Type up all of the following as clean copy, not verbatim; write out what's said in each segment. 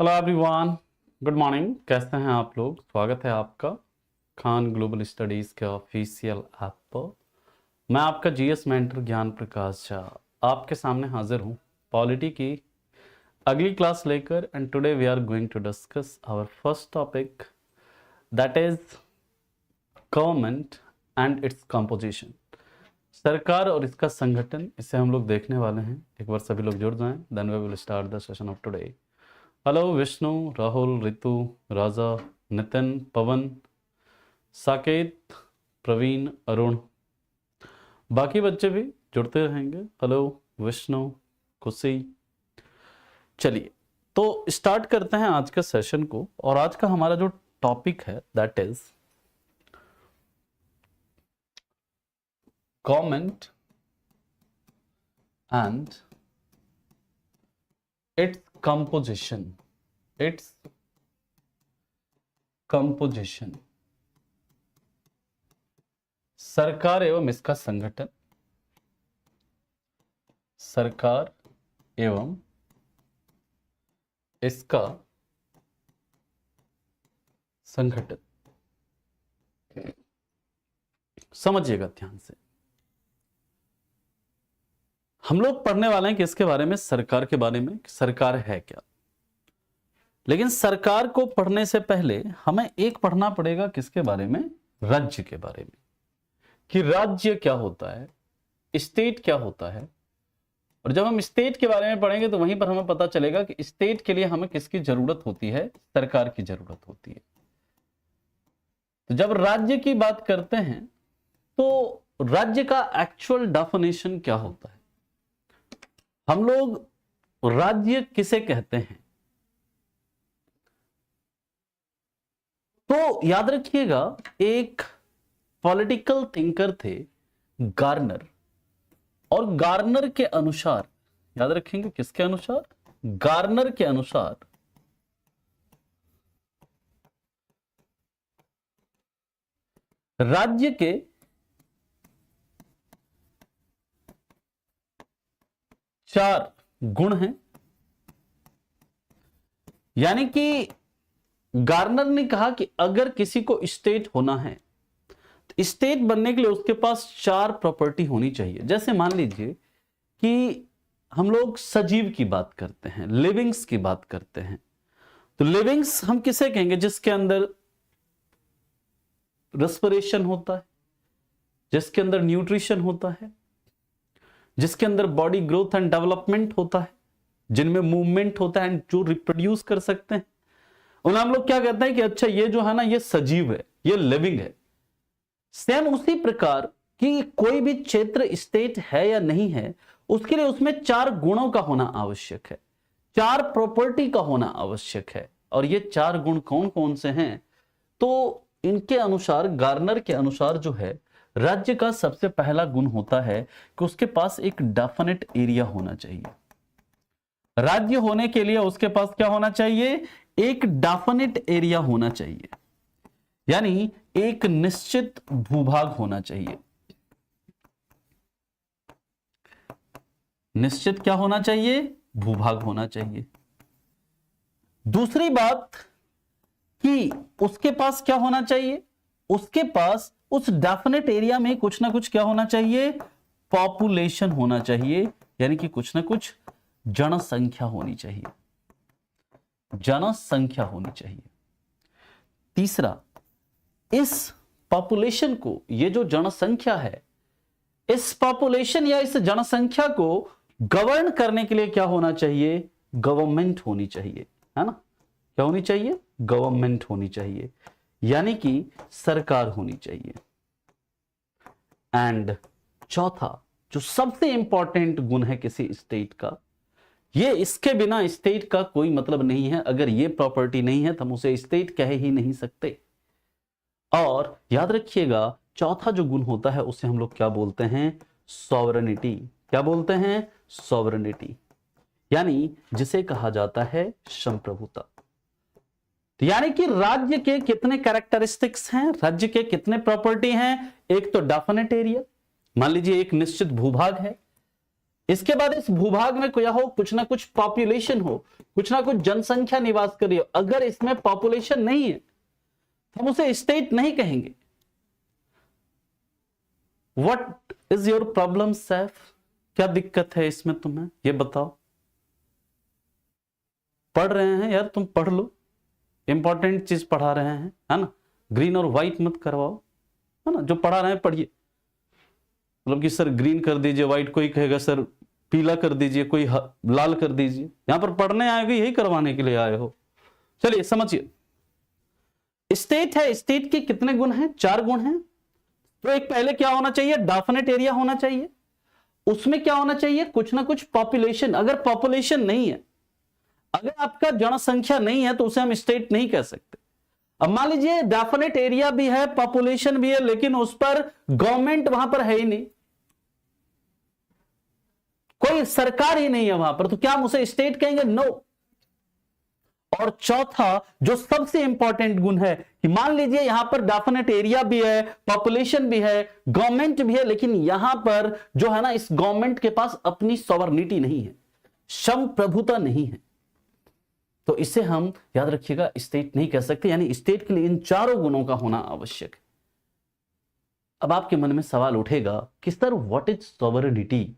Hello everyone, good morning. कैसे हैं आप लोग? स्वागत है आपका खान ग्लोबल स्टडीज के ऑफिशियल ऐप पर। मैं आपका जीएस मेंटर ज्ञान प्रकाश झा आपके सामने हाजिर हूं पॉलिटी की अगली क्लास लेकर। And today we are going to discuss our first topic, that is government and its composition. सरकार और इसका संगठन, इसे हम लोग देखने वाले हैं। एक बार सभी लोग जुड़ जाएं, then we will start the session of today. Hello Vishnu, Rahul, Ritu, Raja, Nitin, Pavan, Saket, Praveen, Arun, बाकी बच्चे भी जुड़ते रहेंगे। हेलो विष्णु, खुशी। चलिए तो स्टार्ट करते हैं आज का सेशन को। और आज का हमारा जो टॉपिक है that is government and its composition. सरकार एवं इसका संगठन, सरकार एवं इसका संगठन। समझिएगा ध्यान से, हम लोग पढ़ने वाले हैं किसके बारे में? सरकार के बारे में। सरकार है क्या? लेकिन सरकार को पढ़ने से पहले हमें एक पढ़ना पड़ेगा किसके बारे में? राज्य के बारे में, कि राज्य क्या होता है, स्टेट क्या होता है। और जब हम स्टेट के बारे में पढ़ेंगे तो वहीं पर हमें पता चलेगा कि स्टेट के लिए हमें किसकी जरूरत होती है? सरकार की जरूरत होती है। तो जब राज्य की बात करते हैं तो राज्य का एक्चुअल डेफिनेशन क्या होता है? हम लोग राज्य किसे कहते हैं? तो याद रखिएगा, एक पॉलिटिकल थिंकर थे गार्नर, और गार्नर के अनुसार, याद रखेंगे किसके अनुसार? गार्नर के अनुसार राज्य के चार गुण हैं। यानी कि गार्नर ने कहा कि अगर किसी को स्टेट होना है तो स्टेट बनने के लिए उसके पास चार प्रॉपर्टी होनी चाहिए। जैसे मान लीजिए कि हम लोग सजीव की बात करते हैं, लिविंग्स की बात करते हैं। तो लिविंग्स हम किसे कहेंगे? जिसके अंदर रेस्पिरेशन होता है, जिसके अंदर न्यूट्रिशन होता है, जिसके अंदर बॉडी ग्रोथ एंड डेवलपमेंट होता है, जिनमें मूवमेंट होता है एंड जो रिप्रोड्यूस कर सकते हैं। उन्हें हम लोग क्या कहते हैं कि अच्छा ये जो है ना, ये सजीव है, ये लिविंग है। सेम उसी प्रकार कि कोई भी क्षेत्र स्टेट है या नहीं है, उसके लिए उसमें चार गुणों का होना आवश्यक है, चार प्रॉपर्टी का होना आवश्यक है। और ये चार गुण कौन कौन से हैं? तो इनके अनुसार, गार्नर के अनुसार जो है, राज्य का सबसे पहला गुण होता है कि उसके पास एक डेफिनेट एरिया होना चाहिए। राज्य होने के लिए उसके पास क्या होना चाहिए? एक डेफिनेट एरिया होना चाहिए, यानी एक निश्चित भूभाग होना चाहिए। निश्चित क्या होना चाहिए? भूभाग होना चाहिए। दूसरी बात कि उसके पास क्या होना चाहिए? उसके पास उस डेफिनेट एरिया में कुछ ना कुछ क्या होना चाहिए? पॉपुलेशन होना चाहिए, यानी कि कुछ ना कुछ जनसंख्या होनी चाहिए, जनसंख्या होनी चाहिए। तीसरा, इस पॉपुलेशन को, ये जो जनसंख्या है, इस पॉपुलेशन या इस जनसंख्या को गवर्न करने के लिए क्या होना चाहिए? गवर्नमेंट होनी चाहिए, है ना? क्या होनी चाहिए? गवर्नमेंट होनी चाहिए, यानी कि सरकार होनी चाहिए। एंड चौथा, जो सबसे इंपॉर्टेंट गुण है किसी स्टेट का, ये इसके बिना स्टेट का कोई मतलब नहीं है। अगर ये प्रॉपर्टी नहीं है तो हम उसे स्टेट कह ही नहीं सकते। और याद रखिएगा, चौथा जो गुण होता है उसे हम लोग क्या बोलते हैं? सॉवरेनिटी। क्या बोलते हैं? सॉवरेनिटी, यानी जिसे कहा जाता है संप्रभुता। यानी कि राज्य के कितने कैरेक्टरिस्टिक्स हैं, राज्य के कितने प्रॉपर्टी हैं? एक तो डेफिनेट एरिया, मान लीजिए एक निश्चित भूभाग है, इसके बाद इस भूभाग में क्या हो, कुछ ना कुछ पॉपुलेशन हो, कुछ ना कुछ जनसंख्या निवास कर रही हो। अगर इसमें पॉपुलेशन नहीं है तो हम उसे स्टेट नहीं कहेंगे। What is your problem Saif, क्या दिक्कत है इसमें तुम्हें, ये बताओ। पढ़ रहे हैं यार, तुम पढ़ लो, इंपॉर्टेंट चीज पढ़ा रहे हैं, है ना। ग्रीन और व्हाइट मत करवाओ, है ना। जो पढ़ा रहे हैं पढ़िए, मतलब कि सर ग्रीन कर दीजिए, व्हाइट कोई कहेगा सर पीला कर दीजिए, कोई लाल कर दीजिए। यहां पर पढ़ने आए हो, यही करवाने के लिए आए हो। चलिए समझिए, स्टेट है, स्टेट के कितने गुण हैं, 4 गुण हैं। तो एक पहले क्या होना चाहिए, डेफिनेट एरिया होना चाहिए। उसमें क्या होना चाहिए, कुछ ना कुछ पॉपुलेशन। अगर पॉपुलेशन नहीं है, अगर आपका जनसंख्या नहीं है, तो उसे हम स्टेट नहीं कह सकते। अब मान लीजिए डेफिनेट एरिया भी है, पॉपुलेशन भी है, लेकिन उस पर गवर्नमेंट वहां पर है ही नहीं, कोई सरकार ही नहीं है वहां पर, तो क्या हम उसे स्टेट कहेंगे, नो। और चौथा जो सबसे इंपॉर्टेंट गुण है कि मान लीजिए यहां पर डेफिनेट एरिया भी है, पॉपुलेशन भी है, गवर्नमेंट भी है, लेकिन यहां पर जो है ना, इस गवर्नमेंट के पास अपनी सॉवरेनिटी नहीं है, संप्रभुता नहीं है, तो इसे हम याद रखिएगा स्टेट नहीं कह सकते। यानी स्टेट के लिए इन 4 गुणों का होना आवश्यक है। अब आपके मन में सवाल उठेगा कि सर व्हाट इज सॉवरेनिटी,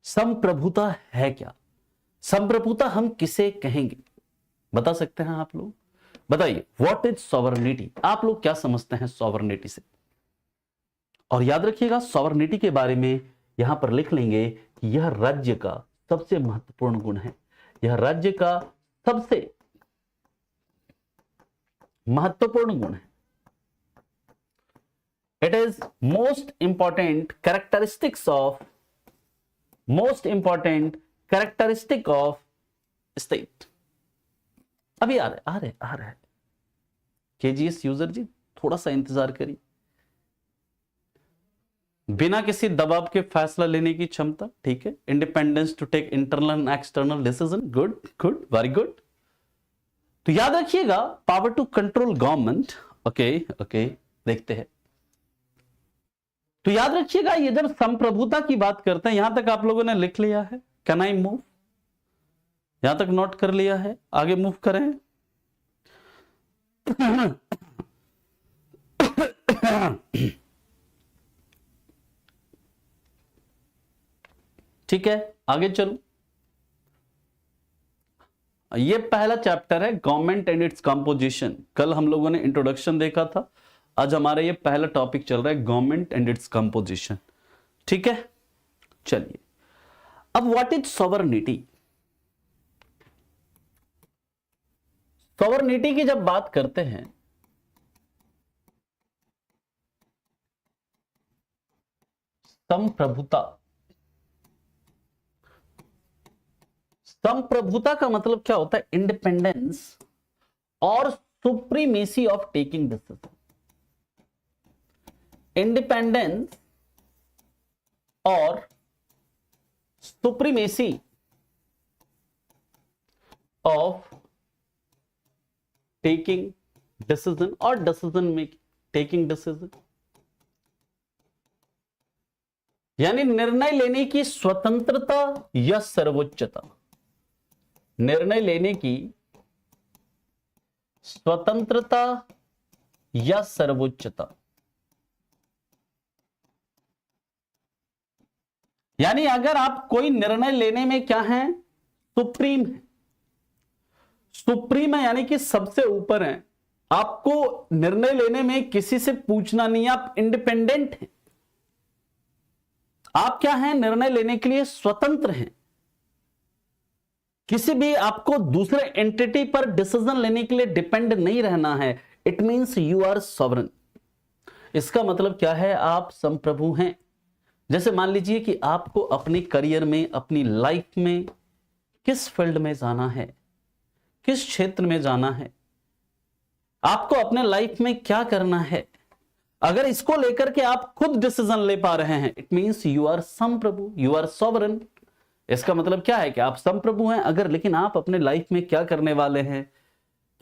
संप्रभुता है क्या, संप्रभुता हम किसे कहेंगे, बता सकते हैं आप लोग, बताइए व्हाट इज सॉवरेनिटी, आप लोग क्या समझते हैं सॉवरेनिटी से। और याद रखिएगा सॉवरेनिटी के बारे में यहां पर लिख लेंगे कि यह राज्य का सबसे महत्वपूर्ण गुण है, यह राज्य का सबसे महत्वपूर्ण गुण है। It is most important characteristic of state. अभी आ रहा है केजीएस यूजर जी, थोड़ा सा इंतजार करिए। बिना किसी दबाव के फैसला लेने की क्षमता, ठीक है, independence to take internal and external decision, good good very good. तो याद रखिएगा power to control government, okay देखते हैं। तो याद रखिएगा ये जब संप्रभुता की बात करते हैं, यहां तक आप लोगों ने लिख लिया है, कैन आई मूव, यहां तक नोट कर लिया है, आगे मूव करें। ठीक है, आगे चलो। ये पहला चैप्टर है गवर्नमेंट एंड इट्स कंपोजिशन। कल हम लोगों ने इंट्रोडक्शन देखा था, आज हमारा ये पहला टॉपिक चल रहा है गवर्नमेंट एंड इट्स कंपोजिशन। ठीक है, चलिए अब व्हाट इज सॉवरेनिटी। सॉवरेनिटी की जब बात करते हैं, संप्रभुता का मतलब क्या होता है, इंडिपेंडेंस और supremacy of taking decision. Independence और सुप्रीमेसी ऑफ टेकिंग डिसीजन और डिसीजन मेकिंग, टेकिंग डिसीजन यानी निर्णय लेने की स्वतंत्रता या सर्वोच्चता, निर्णय लेने की स्वतंत्रता या सर्वोच्चता। यानी अगर आप कोई निर्णय लेने में क्या हैं, सुप्रीम है, सुप्रीम है यानी कि सबसे ऊपर है, आपको निर्णय लेने में किसी से पूछना नहीं, आप इंडिपेंडेंट हैं, आप क्या हैं, निर्णय लेने के लिए स्वतंत्र हैं, किसी भी आपको दूसरे एंटिटी पर डिसीजन लेने के लिए डिपेंड नहीं रहना है। It means you are sovereign. इसका मतलब क्या है, आप संप्रभु हैं। जैसे मान लीजिए कि आपको अपने करियर में, अपनी लाइफ में किस फील्ड में जाना है, किस क्षेत्र में जाना है, आपको अपने लाइफ में क्या करना है, अगर इसको लेकर के आप खुद डिसीजन ले पा रहे हैं, इट मींस यू आर संप्रभु, यू आर सॉवरेन। इसका मतलब क्या है कि आप संप्रभु हैं। अगर लेकिन आप अपने लाइफ में क्या करने वाले हैं,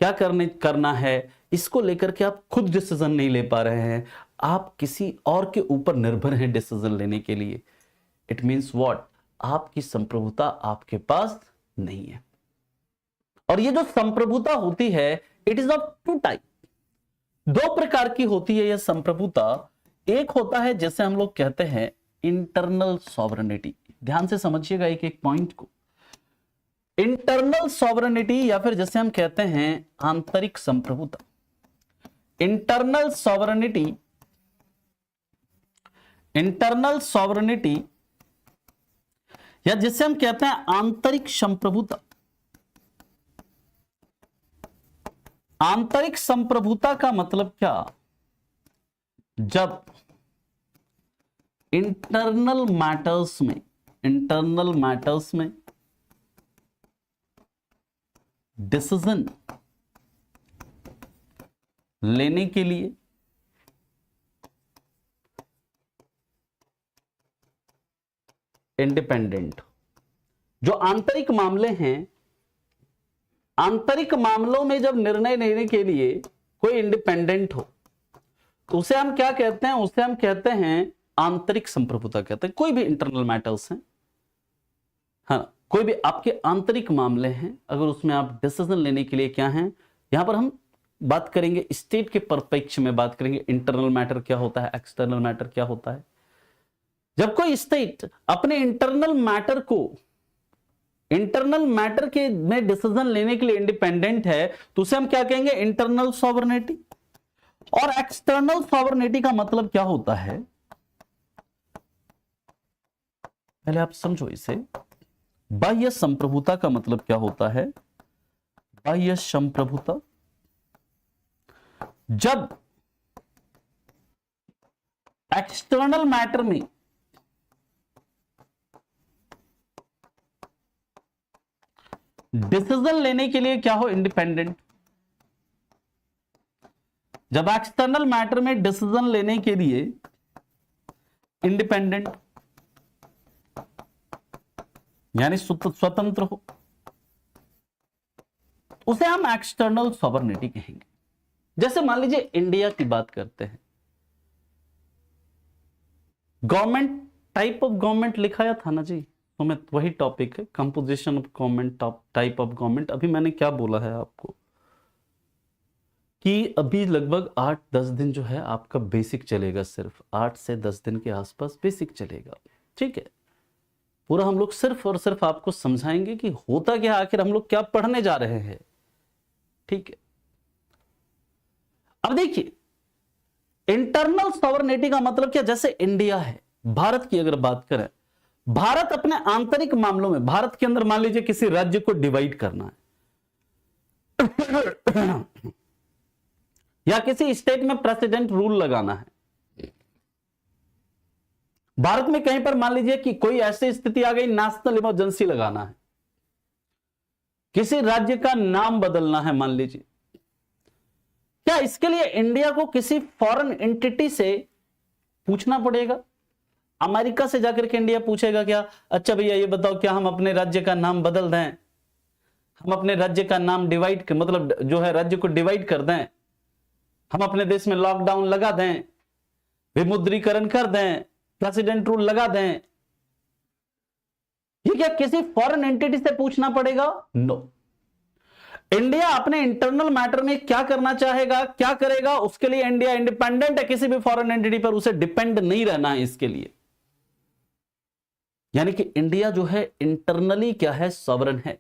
क्या करना है, इसको लेकर के आप खुद डिसीजन नहीं ले पा रहे हैं, आप किसी और के ऊपर निर्भर हैं डिसीजन लेने के लिए, इट मींस व्हाट, आपकी संप्रभुता आपके पास नहीं है। और ये जो संप्रभुता होती है, it is of two type, दो प्रकार की होती है यह संप्रभुता। एक होता है जैसे हम लोग कहते हैं इंटरनल सॉवरेनिटी। ध्यान से समझिएगा एक एक पॉइंट को। इंटरनल सॉवरेनिटी या फिर जैसे हम कहते हैं आंतरिक संप्रभुता। इंटरनल सॉवरेनिटी, इंटरनल सॉवरेनिटी या जिसे हम कहते हैं आंतरिक संप्रभुता। आंतरिक संप्रभुता का मतलब क्या? जब इंटरनल मैटर्स में डिसीजन लेने के लिए इंडिपेंडेंट, जो आंतरिक मामले हैं, आंतरिक मामलों में जब निर्णय लेने के लिए कोई इंडिपेंडेंट हो तो उसे हम क्या कहते हैं? उसे हम कहते हैं आंतरिक संप्रभुता कहते हैं। कोई भी इंटरनल मैटर्स हैं, हाँ, कोई भी आपके आंतरिक मामले हैं, अगर उसमें आप डिसीजन लेने के लिए क्या हैं, यहां पर हम बात करेंगे स्टेट के परिप्रेक्ष्य में, बात करेंगे इंटरनल मैटर क्या होता है, एक्सटर्नल मैटर क्या होता है। जब कोई स्टेट अपने इंटरनल मैटर के में डिसीजन लेने के लिए इंडिपेंडेंट है तो उसे हम क्या कहेंगे? Internal sovereignty. और एक्सटर्नल सॉवरेनिटी का मतलब क्या होता है, पहले आप समझो इसे। बाह्य संप्रभुता का मतलब क्या होता है? बाह्य संप्रभुता, जब एक्सटर्नल मैटर में डिसीजन लेने के लिए क्या हो? इंडिपेंडेंट। जब एक्सटर्नल मैटर में डिसीजन लेने के लिए इंडिपेंडेंट यानी स्वतंत्र हो, उसे हम एक्सटर्नल सॉवरेनिटी कहेंगे। जैसे मान लीजिए इंडिया की बात करते हैं, गवर्नमेंट, टाइप ऑफ गवर्नमेंट लिखाया था ना जी, तो मैं वही टॉपिक है, composition of government, type of government. अभी मैंने क्या बोला है आपको कि अभी लगभग 8-10 दिन जो है आपका बेसिक चलेगा, सिर्फ 8 से 10 दिन के आसपास बेसिक चलेगा, ठीक है। पूरा हम लोग सिर्फ और सिर्फ आपको समझाएंगे कि होता क्या, आखिर हम लोग क्या पढ़ने जा रहे हैं, ठीक है। अब देखिए इंटरनल सॉवरेनिटी का मतलब क्या? जैसे इंडिया है, भारत की अगर बात करें, भारत अपने आंतरिक मामलों में, भारत के अंदर मान लीजिए किसी राज्य को डिवाइड करना है या किसी स्टेट में प्रेसिडेंट रूल लगाना है, भारत में कहीं पर मान लीजिए कि कोई ऐसी स्थिति आ गई, नेशनल इमरजेंसी लगाना है, किसी राज्य का नाम बदलना है मान लीजिए, क्या इसके लिए इंडिया को किसी फॉरेन एंटिटी से पूछना पड़ेगा? अमेरिका से जाकर के इंडिया पूछेगा क्या, अच्छा भैया ये बताओ क्या हम अपने राज्य का नाम बदल दें, हम अपने राज्य का नाम डिवाइड, मतलब जो है राज्य को डिवाइड कर दें, हम अपने देश में लॉकडाउन लगा दें, विमुद्रीकरण कर दें, प्रेसिडेंट रूल लगा दें, ये क्या किसी फॉरेन एंटिटी से पूछना पड़ेगा? नो। इंडिया अपने इंटरनल मैटर में क्या करना चाहेगा, क्या करेगा, उसके लिए इंडिया इंडिपेंडेंट है, किसी भी फॉरेन एंटिटी पर उसे डिपेंड नहीं रहना है इसके लिए। यानी कि इंडिया जो है इंटरनली क्या है? सॉवरेन है।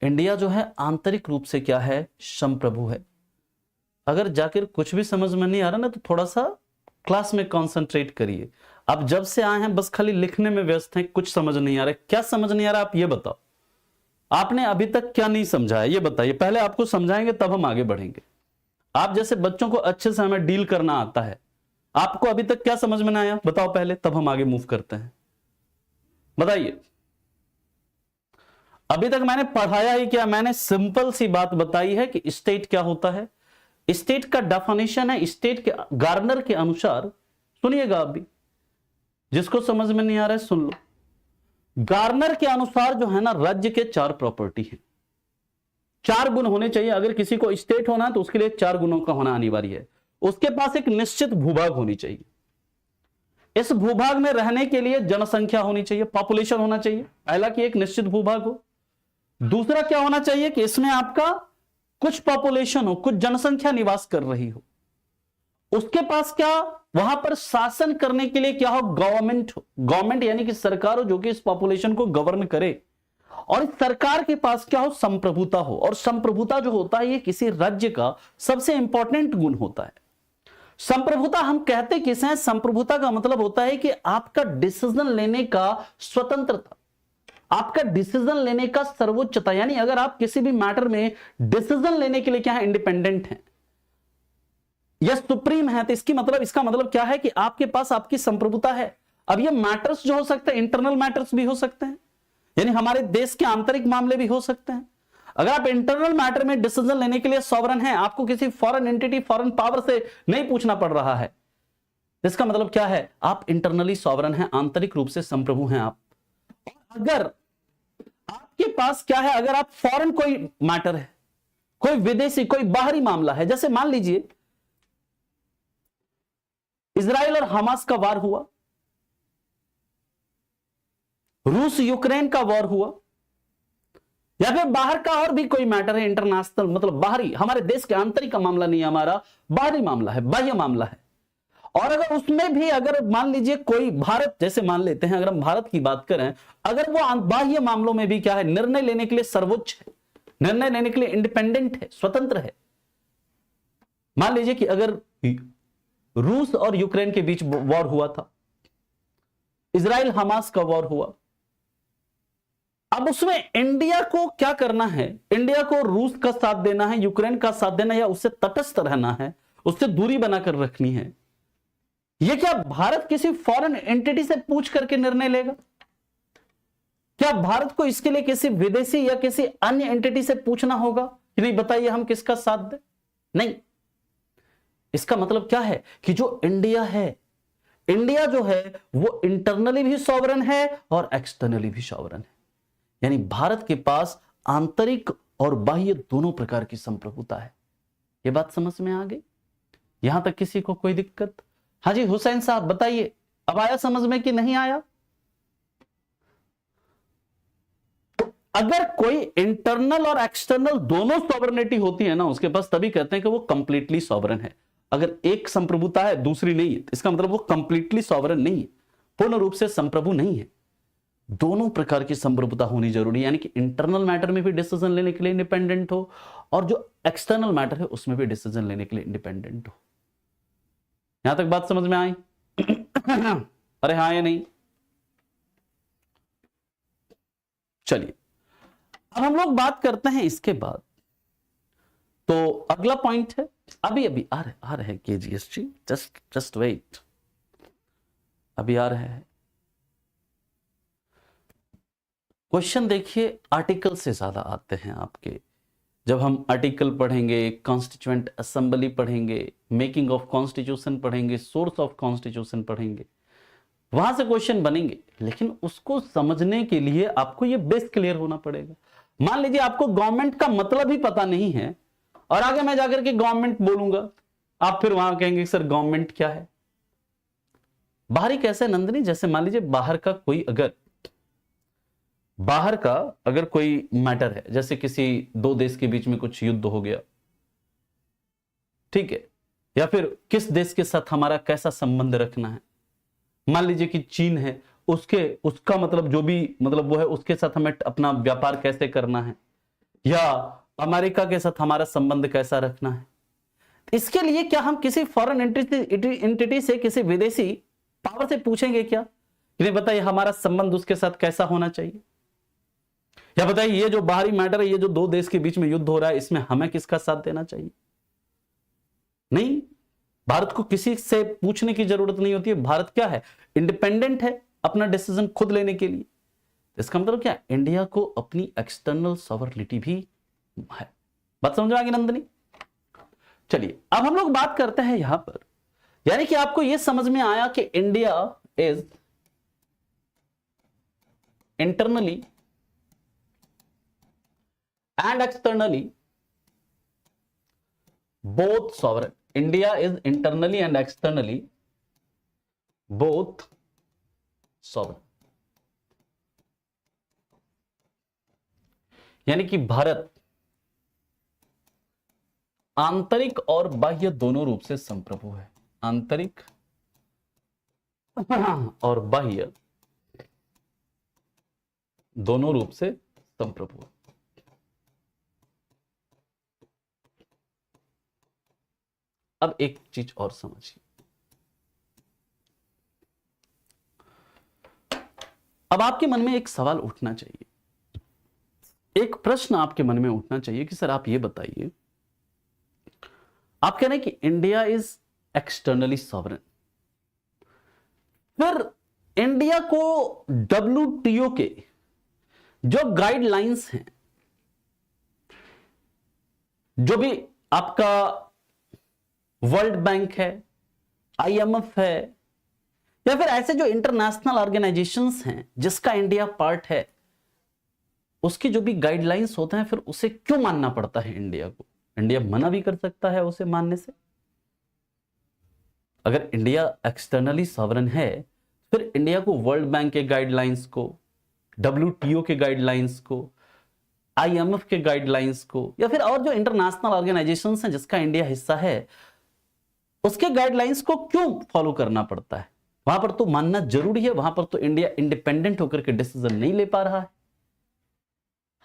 इंडिया जो है आंतरिक रूप से क्या है? संप्रभु है। अगर जाकर कुछ भी समझ में नहीं आ रहा ना तो थोड़ा सा क्लास में कंसंट्रेट करिए। आप जब से आए हैं बस खाली लिखने में व्यस्त हैं, कुछ समझ नहीं आ रहा है। क्या समझ नहीं आ रहा आप ये बताओ, आपने अभी तक क्या नहीं समझा है ये बताइए। पहले आपको समझाएंगे तब हम आगे बढ़ेंगे। आप जैसे बच्चों को अच्छे से हमें डील करना आता है, आपको अभी तक क्या समझ में ना आया बताओ पहले, तब हम आगे मूव करते हैं। बताइए, अभी तक मैंने पढ़ाया ही क्या? मैंने सिंपल सी बात बताई है कि स्टेट क्या होता है। स्टेट का डेफिनेशन है, स्टेट के गार्नर के अनुसार, सुनिएगा आप भी, जिसको समझ में नहीं आ रहा है सुन लो। गार्नर के अनुसार जो है ना, राज्य के 4 प्रॉपर्टी है, 4 गुण होने चाहिए। अगर किसी को स्टेट होना है तो उसके लिए 4 गुणों का होना अनिवार्य है। उसके पास एक निश्चित भूभाग होनी चाहिए, इस भूभाग में रहने के लिए जनसंख्या होनी चाहिए, पॉपुलेशन होना चाहिए, पहला कि एक निश्चित भूभाग हो। दूसरा क्या होना चाहिए कि इसमें आपका कुछ पॉपुलेशन हो, कुछ जनसंख्या निवास कर रही हो। उसके पास क्या, वहां पर शासन करने के लिए क्या हो, गवर्नमेंट हो। गवर्नमेंट यानी कि सरकार हो जो कि इस पॉपुलेशन को गवर्न करे। और इस सरकार के पास क्या हो, संप्रभुता हो। और संप्रभुता जो होता है ये किसी राज्य का सबसे इंपॉर्टेंट गुण होता है। संप्रभुता हम कहते किसे हैं, संप्रभुता का मतलब होता है कि आपका डिसीजन लेने का स्वतंत्रता, आपका डिसीजन लेने का सर्वोच्चता। यानी अगर आप किसी भी मैटर में डिसीजन लेने के लिए क्या है, इंडिपेंडेंट हैं या सुप्रीम है, तो इसका मतलब क्या है कि आपके पास आपकी संप्रभुता है। अब ये मैटर्स जो हो सकते हैं, इंटरनल मैटर्स भी हो सकते हैं, यानी हमारे देश के आंतरिक मामले भी हो सकते हैं। अगर आप इंटरनल मैटर में डिसीजन लेने के लिए सॉवरन हैं, आपको किसी फॉरेन एंटिटी, फॉरेन पावर से नहीं पूछना पड़ रहा है, इसका मतलब क्या है, आप इंटरनली सॉवरन हैं, आंतरिक रूप से संप्रभु हैं आप। अगर आपके पास क्या है, अगर आप फॉरेन कोई मैटर है, कोई विदेशी, कोई बाहरी मामला है, जैसे मान लीजिए इजराइल और हमास का वार हुआ, रूस यूक्रेन का वॉर हुआ, या फिर बाहर का और भी कोई मैटर है, इंटरनेशनल मतलब बाहरी, हमारे देश के आंतरिक का मामला नहीं है, हमारा बाहरी मामला है, बाह्य मामला है। और अगर उसमें भी अगर मान लीजिए कोई भारत, जैसे मान लेते हैं अगर हम भारत की बात करें, अगर वो बाह्य मामलों में भी क्या है, निर्णय लेने के लिए सर्वोच्च है, निर्णय लेने के लिए इंडिपेंडेंट है, स्वतंत्र है। मान लीजिए कि अगर रूस और यूक्रेन के बीच वॉर हुआ था, इजराइल हमास का वॉर हुआ, अब उसमें इंडिया को क्या करना है, इंडिया को रूस का साथ देना है, यूक्रेन का साथ देना है, या उससे तटस्थ रहना है, उससे दूरी बनाकर रखनी है। यह क्या भारत किसी फॉरेन एंटिटी से पूछ करके निर्णय लेगा? क्या भारत को इसके लिए किसी विदेशी या किसी अन्य एंटिटी से पूछना होगा कि नहीं बताइए हम किसका साथ दें? नहीं। इसका मतलब क्या है कि जो इंडिया है, इंडिया जो है वो इंटरनली भी सॉवरन है और एक्सटर्नली भी सॉवरन है। यानी भारत के पास आंतरिक और बाह्य दोनों प्रकार की संप्रभुता है। यह बात समझ में आ गई? यहां तक किसी को कोई दिक्कत? हाँ जी हुसैन साहब बताइए, अब आया समझ में कि नहीं आया? अगर कोई इंटरनल और एक्सटर्नल दोनों सॉवरेनिटी होती है ना उसके पास, तभी कहते हैं कि वो कंप्लीटली सॉवरन है। अगर एक संप्रभुता है दूसरी नहीं है, इसका मतलब वो कंप्लीटली सॉवरन नहीं है, पूर्ण रूप से संप्रभु नहीं है। दोनों प्रकार की संप्रभुता होनी जरूरी है, यानी कि इंटरनल मैटर में भी डिसीजन लेने के लिए इंडिपेंडेंट हो और जो एक्सटर्नल मैटर है उसमें भी डिसीजन लेने के लिए इंडिपेंडेंट हो। यहां तक बात समझ में आई? अरे हाँ या नहीं? चलिए अब हम लोग बात करते हैं इसके बाद। तो अगला पॉइंट है, अभी आ रहे हैं केजीएसटी, जस्ट वेट, अभी आ रहे हैं। क्वेश्चन देखिए आर्टिकल से ज्यादा आते हैं आपके। जब हम आर्टिकल पढ़ेंगे, कॉन्स्टिट्यूएंट असेंबली पढ़ेंगे, मेकिंग ऑफ कॉन्स्टिट्यूशन पढ़ेंगे, सोर्स ऑफ कॉन्स्टिट्यूशन पढ़ेंगे, वहां से क्वेश्चन बनेंगे। लेकिन उसको समझने के लिए आपको ये बेस क्लियर होना पड़ेगा। मान लीजिए आपको गवर्नमेंट का मतलब ही पता नहीं है और आगे मैं जाकर के गवर्नमेंट बोलूंगा, आप फिर वहां कहेंगे सर गवर्नमेंट क्या है? बाहरी कैसे नंदनी? जैसे मान लीजिए बाहर का अगर कोई मैटर है, जैसे किसी दो देश के बीच में कुछ युद्ध हो गया, ठीक है, या फिर किस देश के साथ हमारा कैसा संबंध रखना है। मान लीजिए कि चीन है, उसका मतलब जो भी मतलब वो है, उसके साथ हमें अपना व्यापार कैसे करना है, या अमेरिका के साथ हमारा संबंध कैसा रखना है। इसके लिए क्या हम किसी फॉरेन एंटिटी से, किसी विदेशी पावर से पूछेंगे क्या? इन्हें बताइए हमारा संबंध उसके साथ कैसा होना चाहिए, या बताइए ये जो बाहरी मैटर है, ये जो दो देश के बीच में युद्ध हो रहा है, इसमें हमें किसका साथ देना चाहिए? नहीं, भारत को किसी से पूछने की जरूरत नहीं होती है। भारत क्या है, इंडिपेंडेंट है अपना डिसीजन खुद लेने के लिए। इसका मतलब क्या, इंडिया को अपनी एक्सटर्नल सॉवरेनिटी भी है। बात समझ में आ गई नंदनी? चलिए अब हम लोग बात करते हैं यहां पर, यानी कि आपको यह समझ में आया कि India is internally and externally both sovereign. India is internally and externally both sovereign. यानी कि भारत आंतरिक और बाह्य दोनों रूप से संप्रभु है। आंतरिक और बाह्य दोनों रूप से संप्रभु है। अब एक चीज और समझिए। अब आपके मन में एक सवाल उठना चाहिए, एक प्रश्न आपके मन में उठना चाहिए कि सर आप ये बताइए, आप कह रहे हैं कि इंडिया इज एक्सटर्नली सॉवरेन, फिर इंडिया को WTO के जो गाइडलाइंस हैं, जो भी आपका वर्ल्ड बैंक है, IMF है, या फिर ऐसे जो इंटरनेशनल ऑर्गेनाइजेशंस हैं जिसका इंडिया पार्ट है, उसकी जो भी गाइडलाइंस होते हैं, फिर उसे क्यों मानना पड़ता है इंडिया को? इंडिया मना भी कर सकता है उसे मानने से। अगर इंडिया एक्सटर्नली सॉवरेन है, फिर इंडिया को वर्ल्ड बैंक के गाइडलाइंस को, WTO के गाइडलाइंस को, IMF के गाइडलाइंस को, या फिर और जो इंटरनेशनल ऑर्गेनाइजेशंस हैं जिसका इंडिया हिस्सा है, उसके गाइडलाइंस को क्यों फॉलो करना पड़ता है? वहां पर तो मानना जरूरी है, वहां पर तो इंडिया इंडिपेंडेंट होकर के डिसीजन नहीं ले पा रहा है।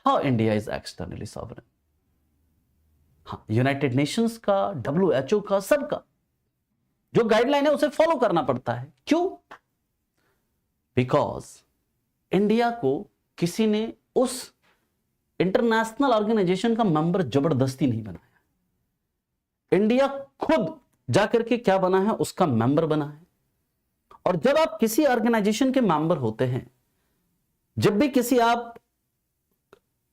How India is externally sovereign? हाँ, यूनाइटेड नेशंस का, WHO का, सबका जो गाइडलाइन है उसे फॉलो करना पड़ता है। क्यों? बिकॉज इंडिया को किसी ने उस इंटरनेशनल ऑर्गेनाइजेशन का मेंबर जबरदस्ती नहीं बनाया। इंडिया खुद जाकर के क्या बना है, उसका मेंबर बना है। और जब आप किसी ऑर्गेनाइजेशन के मेंबर होते हैं, जब भी किसी आप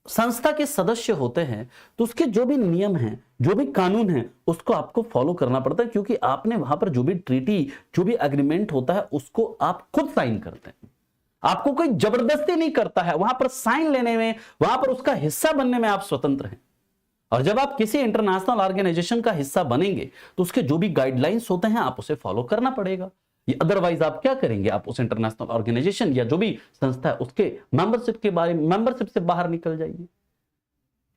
संस्था के सदस्य होते हैं, तो उसके जो भी नियम हैं, जो भी कानून हैं, उसको आपको फॉलो करना पड़ता है, क्योंकि आपने वहां पर जो भी ट्रीटी, जो भी एग्रीमेंट होता है, उसको आप खुद साइन करते हैं। आपको कोई जबरदस्ती नहीं करता है। वहां पर साइन लेने में, वहां पर उसका हिस्सा बनने में आप स्वतंत्र हैं। और जब आप किसी इंटरनेशनल ऑर्गेनाइजेशन का हिस्सा बनेंगे, तो उसके जो भी गाइडलाइंस होते हैं, आप उसे फॉलो करना पड़ेगा। अदरवाइज आप क्या करेंगे? आप उस इंटरनेशनल ऑर्गेनाइजेशन या जो भी संस्था है उसके मेंबरशिप के बारे में, मेंबरशिप से बाहर निकल जाइए।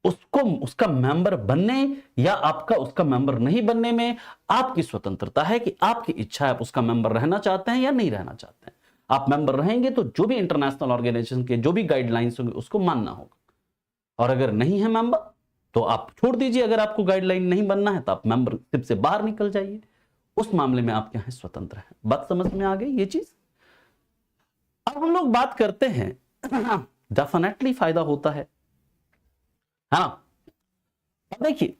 उसको, उसका मेंबर बनने या आपका उसका मेंबर नहीं बनने में आपकी स्वतंत्रता है कि आपकी इच्छा है, आप उसका मेंबर रहना चाहते हैं या नहीं रहना चाहते हैं। आप मेंबर रहेंगे तो जो भी इंटरनेशनल ऑर्गेनाइजेशन के जो भी गाइडलाइंस होंगे उसको मानना होगा, और अगर नहीं है मेंबर तो आप छोड़ दीजिए। अगर आपको गाइडलाइन नहीं बनना है तो आप मेंबरशिप से बाहर निकल जाइए। उस मामले में आप क्या है, स्वतंत्र हैं। बात समझ में आ गई ये चीज? अब हम लोग बात करते हैं, डेफिनेटली फायदा होता है ना। अब देखिए,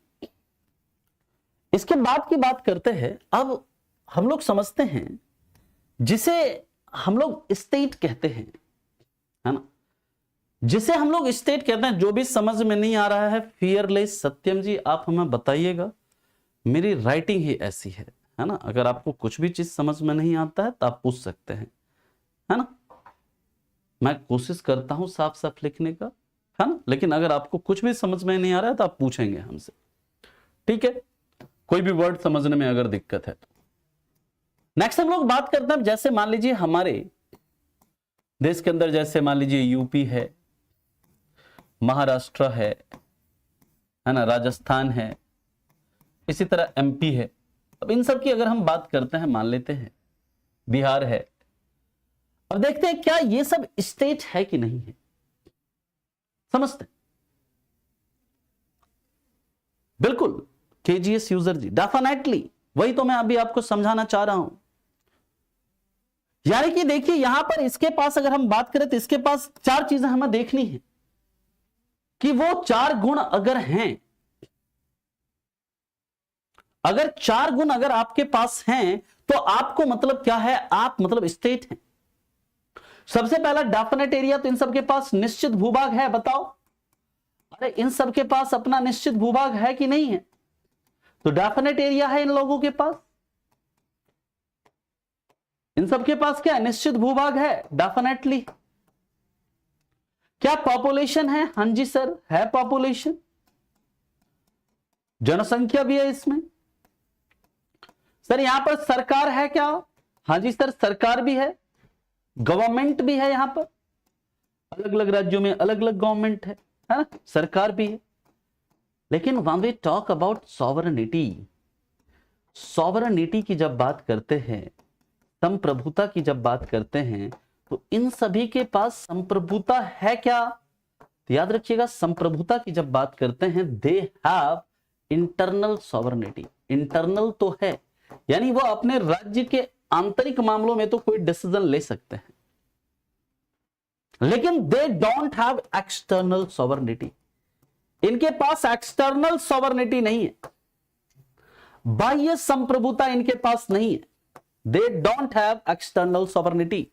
इसके बाद की बात करते हैं। अब हम लोग समझते हैं जिसे हम लोग स्टेट कहते हैं, है ना, जिसे हम लोग स्टेट कहते हैं। जो भी समझ में नहीं आ रहा है, फियरलेस सत्यम जी आप हमें बताइएगा, मेरी राइटिंग ही ऐसी है ना। अगर आपको कुछ भी चीज समझ में नहीं आता है तो आप पूछ सकते हैं, है ना। मैं कोशिश करता हूं साफ साफ लिखने का, है ना, लेकिन अगर आपको कुछ भी समझ में नहीं आ रहा है तो आप पूछेंगे हमसे, ठीक है। कोई भी वर्ड समझने में अगर दिक्कत है तो। नेक्स्ट हम लोग बात करते हैं, जैसे मान लीजिए हमारे देश के अंदर, जैसे मान लीजिए यूपी है, महाराष्ट्र है ना, राजस्थान है, इसी तरह MP है। अब इन सब की अगर हम बात करते हैं, मान लेते हैं बिहार है। अब देखते हैं क्या ये सब स्टेट है कि नहीं है, समझते हैं। बिल्कुल KGS यूजर जी, डेफिनेटली वही तो मैं अभी आपको समझाना चाह रहा हूं। यानी कि देखिए यहां पर इसके पास अगर हम बात करें तो इसके पास 4 चीजें हमें देखनी है कि वो 4 गुण अगर हैं, अगर 4 गुण अगर आपके पास हैं तो आपको मतलब क्या है, आप मतलब स्टेट हैं। सबसे पहला डेफिनेट एरिया, तो इन सबके पास निश्चित भूभाग है, बताओ। अरे इन सबके पास अपना निश्चित भूभाग है कि नहीं है? तो डेफिनेट एरिया है इन लोगों के पास, इन सबके पास क्या है, निश्चित भूभाग है, डेफिनेटली। क्या पॉपुलेशन है? हां जी सर, है पॉपुलेशन, जनसंख्या भी है इसमें। सर यहां पर सरकार है क्या? हां जी सर, सरकार भी है। गवर्नमेंट भी है यहां पर, अलग अलग राज्यों में अलग अलग गवर्नमेंट है ना, सरकार भी है। लेकिन when we talk about sovereignty, sovereignty की जब बात करते हैं, संप्रभुता की जब बात करते हैं, तो इन सभी के पास संप्रभुता है क्या? तो याद रखिएगा, संप्रभुता की जब बात करते हैं, they have internal sovereignty. Internal तो है, यानी वो अपने राज्य के आंतरिक मामलों में तो कोई डिसीजन ले सकते हैं, लेकिन they don't have external sovereignty. इनके पास एक्सटर्नल सॉवरेनिटी नहीं है, बाह्य संप्रभुता इनके पास नहीं है। They don't have external sovereignty.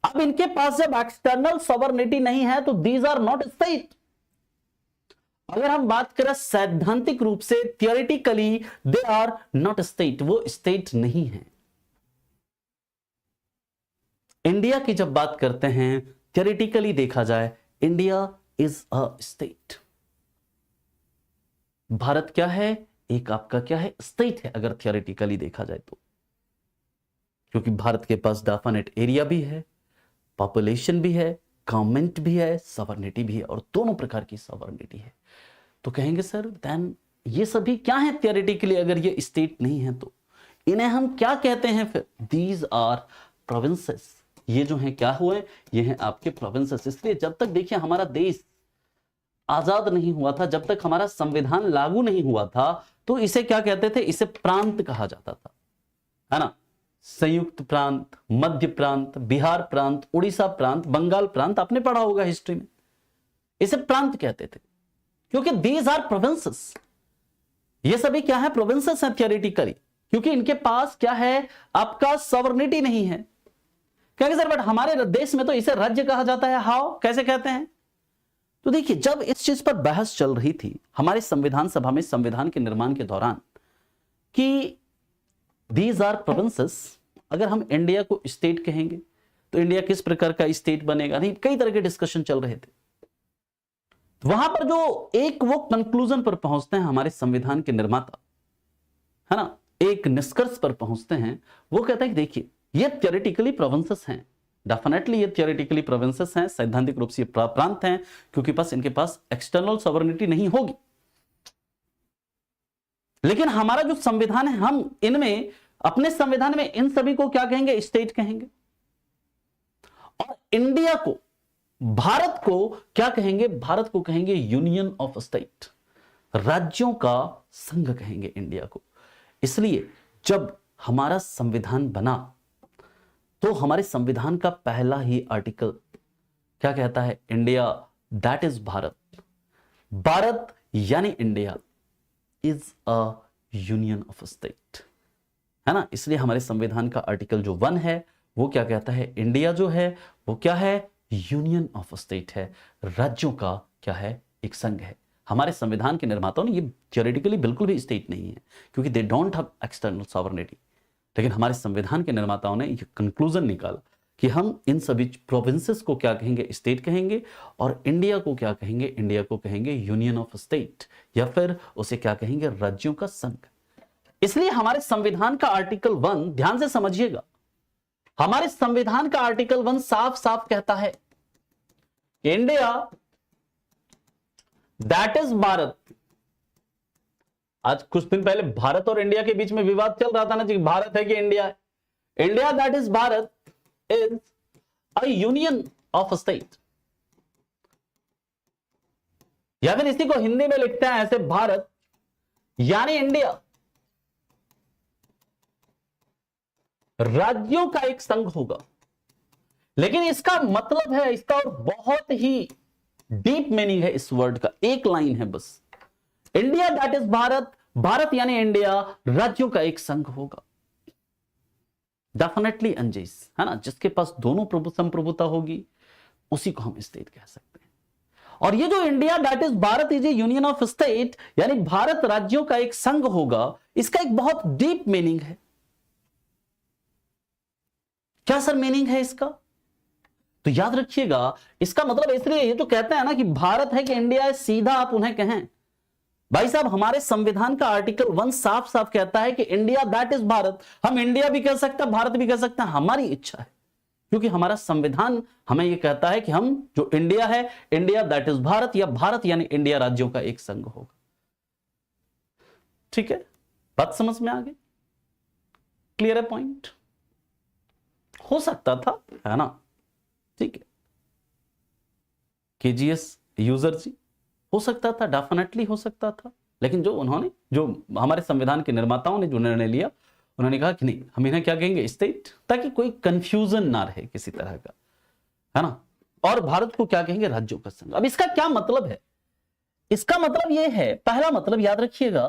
अब इनके पास जब एक्सटर्नल सॉवरेनिटी नहीं है तो दीज आर नॉट स्टेट। अगर हम बात करें सैद्धांतिक रूप से, theoretically they are not state, वो स्टेट नहीं है। इंडिया की जब बात करते हैं, थियोरेटिकली देखा जाए, India is a state. Bharat क्या है? एक आपका क्या है? स्टेट है, अगर थियोरेटिकली देखा जाए तो, क्योंकि भारत के पास डेफिनेट एरिया भी है, पॉपुलेशन भी है, गवर्नमेंट भी है, सॉवरेनिटी भी है, और दोनों प्रकार की सॉवरेनिटी है। तो कहेंगे सर देन ये सभी क्या है थियोरेटिकली, अगर ये स्टेट नहीं है तो इन्हें हम क्या कहते हैं फिर? These are provinces. ये जो हैं क्या हुए? ये हैं आपके प्रोविंसेस। इसलिए जब तक देखिए हमारा देश आजाद नहीं हुआ था, जब तक हमारा संविधान लागू नहीं हुआ था, तो इसे क्या कहते थे? इसे प्रांत कहा जाता था, है ना। संयुक्त प्रांत, मध्य प्रांत, बिहार प्रांत, उड़ीसा प्रांत, बंगाल प्रांत, आपने पढ़ा होगा हिस्ट्री में। इसे प्रांत कहते थे, क्योंकि दीज आर प्रोविंसेस। ये सभी क्या है? प्रोविंसेस हैं थियोरेटिकली, क्योंकि इनके पास क्या है? आपका सॉवरेनिटी नहीं है। कहेंगे सर बट हमारे देश में तो इसे राज्य कहा जाता है। हाउ? कैसे कहते हैं? तो देखिए, जब इस चीज पर बहस चल रही थी हमारे संविधान सभा में, संविधान के निर्माण के दौरान, कि दीज आर प्रोविंसेस, अगर हम इंडिया को स्टेट कहेंगे तो इंडिया किस प्रकार का स्टेट बनेगा, नहीं कई तरह के डिस्कशन चल रहे थे। तो वहां पर जो एक वो कंक्लूजन पर पहुंचते हैं हमारे संविधान के निर्माता, है ना, एक निष्कर्ष पर पहुंचते हैं। वो कहता है कि देखिए ये थियोरेटिकली प्रोविंसेस हैं, डेफिनेटली ये थियोरेटिकली प्रोविंसेस हैं, सैद्धांतिक रूप से प्रांत हैं, क्योंकि बस इनके पास एक्सटर्नल सॉवरेनिटी नहीं होगी। लेकिन हमारा जो संविधान है, हम इनमें अपने संविधान में इन सभी को क्या कहेंगे? स्टेट कहेंगे। और इंडिया को, भारत को क्या कहेंगे? भारत को कहेंगे यूनियन ऑफ स्टेट, राज्यों का संघ कहेंगे इंडिया को। इसलिए जब हमारा संविधान बना तो हमारे संविधान का पहला ही आर्टिकल क्या कहता है? India that is Bharat, Bharat यानी India is a union of state, है ना। इसलिए हमारे संविधान का आर्टिकल जो 1 है वो क्या कहता है? इंडिया जो है वो क्या है? यूनियन ऑफ स्टेट है, राज्यों का क्या है? एक संघ है। हमारे संविधान के निर्माताओं ने ये थियोरेटिकली बिल्कुल भी स्टेट नहीं है, क्योंकि they don't have external sovereignty. लेकिन हमारे संविधान के निर्माताओं ने ये कंक्लूजन निकाला कि हम इन सभी प्रोविंसेस को क्या कहेंगे? स्टेट कहेंगे, और इंडिया को क्या कहेंगे? इंडिया को कहेंगे यूनियन ऑफ स्टेट, या फिर उसे क्या कहेंगे? राज्यों का संघ। इसलिए हमारे संविधान का आर्टिकल 1 ध्यान से समझिएगा, हमारे संविधान का आर्टिकल 1 साफ साफ कहता है इंडिया दैट इज भारत। आज कुछ दिन पहले भारत और इंडिया के बीच में विवाद चल रहा था ना जी, भारत है कि इंडिया है। India that is Bharat is a union of state, या फिर इसी को हिंदी में लिखते हैं ऐसे, भारत यानी इंडिया राज्यों का एक संघ होगा। लेकिन इसका मतलब है, इसका और बहुत ही डीप मीनिंग है इस वर्ड का, एक लाइन है बस, India that is Bharat, Bharat यानी इंडिया राज्यों का एक संघ होगा। डेफिनेटली अंजीस, है ना, जिसके पास दोनों संप्रभुता होगी उसी को हम स्टेट कह सकते हैं। और ये जो India that is Bharat is A union of state, यानी भारत राज्यों का एक संघ होगा, इसका एक बहुत डीप मीनिंग है। क्या सर मीनिंग है इसका? तो याद रखिएगा, इसका मतलब इसलिए ये तो कहते हैं ना कि भारत है कि इंडिया है, सीधा आप उन्हें कहें भाई साहब हमारे संविधान का आर्टिकल 1 साफ साफ कहता है कि इंडिया दैट इज भारत। हम इंडिया भी कह सकते हैं, भारत भी कह सकते हैं, हमारी इच्छा है, क्योंकि हमारा संविधान हमें यह कहता है कि हम जो इंडिया है, इंडिया दैट इज भारत, या भारत यानी इंडिया राज्यों का एक संघ होगा। ठीक है, बात समझ में आ गई? क्लियर है पॉइंट? हो सकता था, है ना? ठीक है, केजीएस यूजर जी, हो सकता था, डेफिनेटली हो सकता था, लेकिन जो उन्होंने, जो हमारे संविधान के निर्माताओं ने जो निर्णय लिया, उन्होंने कहा कि नहीं, हम इन्हें क्या कहेंगे, स्टेट, ताकि कोई कंफ्यूजन ना रहे किसी तरह का, है ना? और भारत को क्या कहेंगे, राज्यों का संघ। अब इसका क्या मतलब है? इसका मतलब यह है, पहला मतलब याद रखिएगा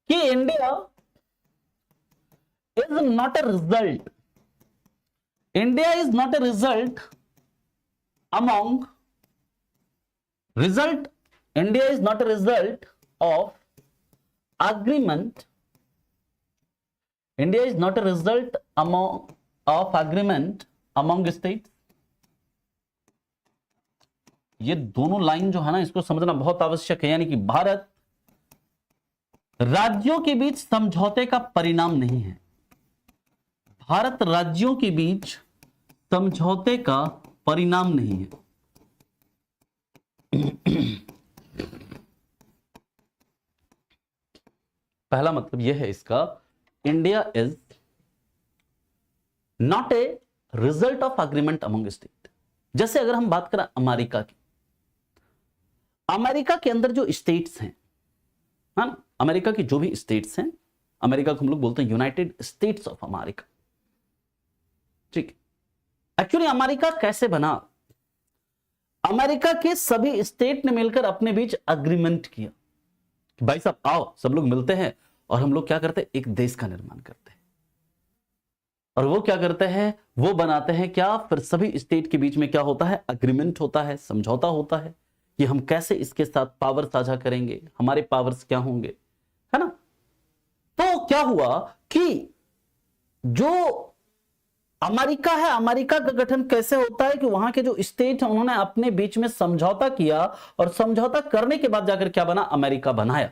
कि India is not a result, India is not a result among result, India is not a result of agreement, India is not a result of agreement among states। ये दोनों लाइन जो है ना, इसको समझना बहुत आवश्यक है। यानी कि भारत राज्यों के बीच समझौते का परिणाम नहीं है, भारत राज्यों के बीच समझौते का परिणाम नहीं है। पहला मतलब यह है इसका, India is not a result of agreement among state. जैसे अगर हम बात करें अमेरिका की, अमेरिका के अंदर जो स्टेट्स हैं, है ना, अमेरिका की जो भी स्टेट्स हैं, अमेरिका को हम लोग बोलते हैं यूनाइटेड स्टेट्स ऑफ अमेरिका। ठीक, एक्चुअली अमेरिका कैसे बना? अमेरिका के सभी स्टेट ने मिलकर अपने बीच अग्रीमेंट किया कि भाई साहब आओ, सब लोग मिलते हैं और हम लोग क्या करते हैं, एक देश का निर्माण करते हैं। और वो क्या करते हैं, वो बनाते हैं क्या, फिर सभी स्टेट के बीच में क्या होता है, अग्रीमेंट होता है, समझौता होता है कि हम कैसे इसके साथ पावर साझा करेंगे, हमारे पावर्स क्या होंगे, है ना? तो क्या हुआ कि जो अमेरिका है, अमेरिका का गठन कैसे होता है कि वहां के जो स्टेट हैं उन्होंने अपने बीच में समझौता किया, और समझौता करने के बाद जाकर क्या बना, अमेरिका बनाया।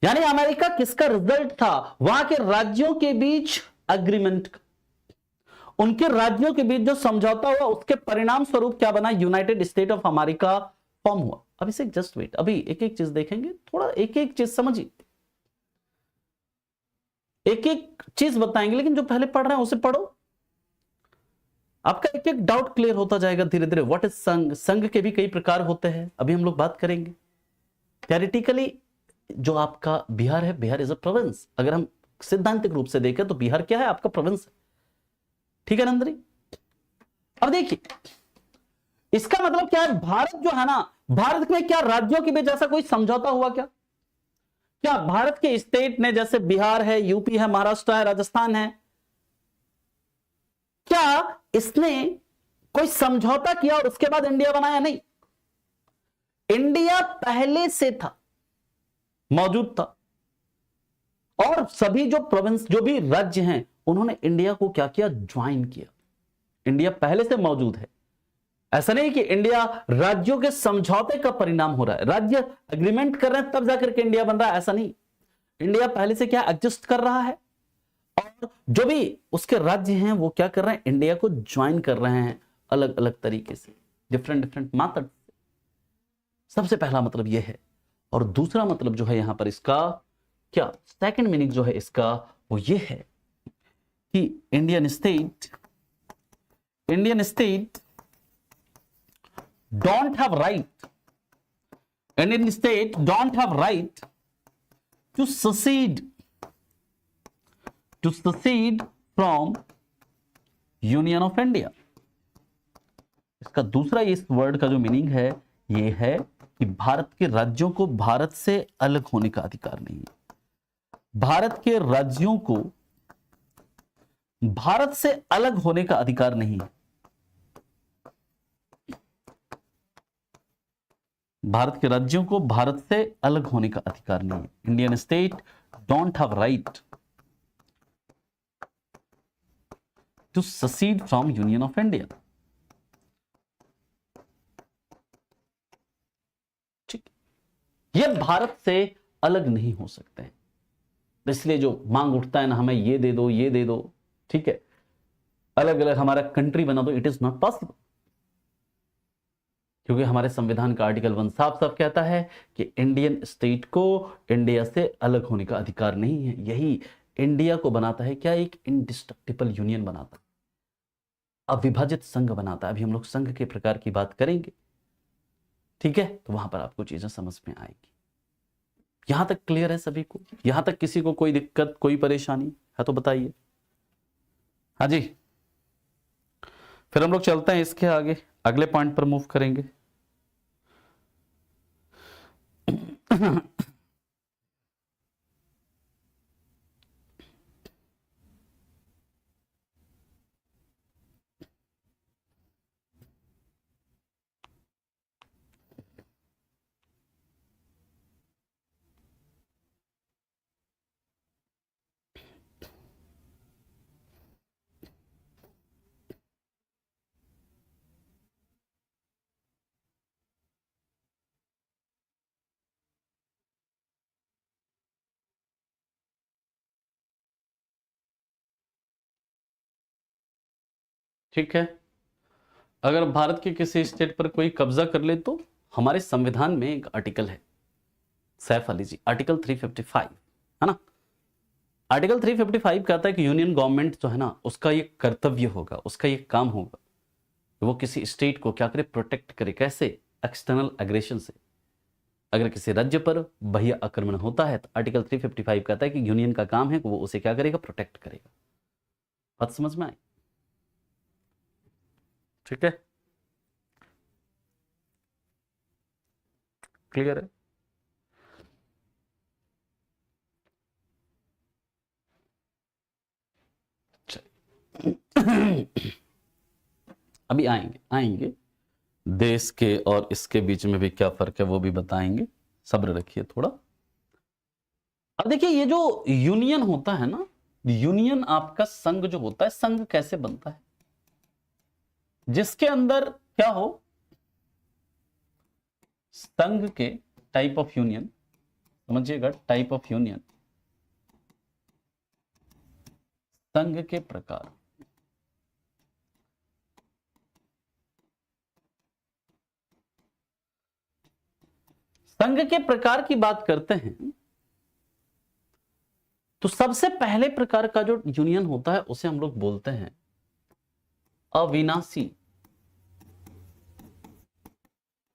यानी अमेरिका किसका रिजल्ट था, वहां के राज्यों के बीच अग्रीमेंट का, उनके राज्यों के बीच जो समझौता हुआ उसके परिणाम स्वरूप क्या बना, United state of America form हुआ। अब इसे जस्ट वेट, अभी एक एक चीज देखेंगे, थोड़ा एक एक चीज समझिए, एक एक चीज बताएंगे, लेकिन जो पहले पढ़ रहे हैं उसे पढ़ो, आपका एक एक डाउट क्लियर होता जाएगा धीरे धीरे। व्हाट इज संघ, संघ के भी कई प्रकार होते हैं, अभी हम लोग बात करेंगे। थ्योरेटिकली जो आपका बिहार है, बिहार इज अ प्रोविंस। अगर हम सिद्धांतिक रूप से देखें तो बिहार क्या है, आपका प्रोविंस है। ठीक है नंदरी? अब देखिए इसका मतलब क्या है, भारत जो है ना, भारत में क्या राज्यों के बीच ऐसा कोई समझौता हुआ क्या? क्या भारत के स्टेट ने, जैसे बिहार है, यूपी है, महाराष्ट्र है, राजस्थान है, क्या इसने कोई समझौता किया और उसके बाद इंडिया बनाया? नहीं, इंडिया पहले से था, मौजूद था, और सभी जो प्रोविंस, जो भी राज्य हैं, उन्होंने इंडिया को क्या किया, ज्वाइन किया। इंडिया पहले से मौजूद है। ऐसा नहीं कि इंडिया राज्यों के समझौते का परिणाम हो रहा है, राज्य एग्रीमेंट कर रहे हैं तब जाकर के इंडिया बन रहा है, ऐसा नहीं। इंडिया पहले से क्या एग्जिस्ट कर रहा है, और जो भी उसके राज्य हैं वो क्या कर रहे हैं, इंडिया को ज्वाइन कर रहे हैं अलग अलग तरीके से, डिफरेंट डिफरेंट मेथड से। सबसे पहला मतलब यह है। और दूसरा मतलब जो है यहां पर इसका क्या, सेकंड मीनिंग जो है इसका वो ये है कि Indian state don't have right, Indian state don't have right to secede from Union of India। इसका दूसरा इस वर्ड का जो मीनिंग है ये है कि भारत के राज्यों को भारत से अलग होने का अधिकार नहीं है। भारत के राज्यों को भारत से अलग होने का अधिकार नहीं है। भारत के राज्यों को भारत से अलग होने का अधिकार नहीं है। Indian state don't have right to secede from union of India. Bharat से अलग नहीं हो सकते हैं। इसलिए जो मांग उठता है ना, हमें ये दे दो, ये दे दो, ठीक है, अलग अलग हमारा कंट्री बना दो, इट इज नॉट पॉसिबल। क्योंकि हमारे संविधान का आर्टिकल 1 साफ साफ कहता है कि इंडियन स्टेट को इंडिया से अलग होने का अधिकार नहीं है। यही इंडिया को बनाता है क्या, एक इंडिस्ट्रक्टिबल यूनियन बनाता है, अविभाजित संघ बनाता है। अभी हम लोग संघ के प्रकार की बात करेंगे, ठीक है, तो वहां पर आपको चीजें समझ में आएगी। यहां तक क्लियर है सभी को? यहां तक किसी को कोई दिक्कत, कोई परेशानी है तो बताइए। हाँ जी, फिर हम लोग चलते हैं इसके आगे, अगले पॉइंट पर मूव करेंगे। ठीक है, अगर भारत के किसी स्टेट पर कोई कब्जा कर ले तो हमारे संविधान में एक आर्टिकल है, सैफ अली जी, आर्टिकल 355 है ना। आर्टिकल 355 कहता है कि यूनियन गवर्नमेंट जो है ना, उसका ये कर्तव्य होगा, उसका ये काम होगा, वो किसी स्टेट को क्या करे, प्रोटेक्ट करे। कैसे? एक्सटर्नल एग्रेशन से। अगर किसी राज्य पर बाह्य आक्रमण होता है तो आर्टिकल 355 कहता है कि यूनियन का काम है कि वो उसे क्या करेगा, प्रोटेक्ट करेगा। बात समझ में आई? ठीक है, क्लियर है? अभी आएंगे देश के और इसके बीच में भी क्या फर्क है वो भी बताएंगे, सब्र रखिए थोड़ा। अब देखिए, ये जो यूनियन होता है ना, यूनियन आपका संघ जो होता है, संघ कैसे बनता है, जिसके अंदर क्या हो, संघ के टाइप ऑफ यूनियन, समझिएगा, टाइप ऑफ यूनियन, संघ के प्रकार, संघ के प्रकार की बात करते हैं तो सबसे पहले प्रकार का जो यूनियन होता है उसे हम लोग बोलते हैं अविनाशी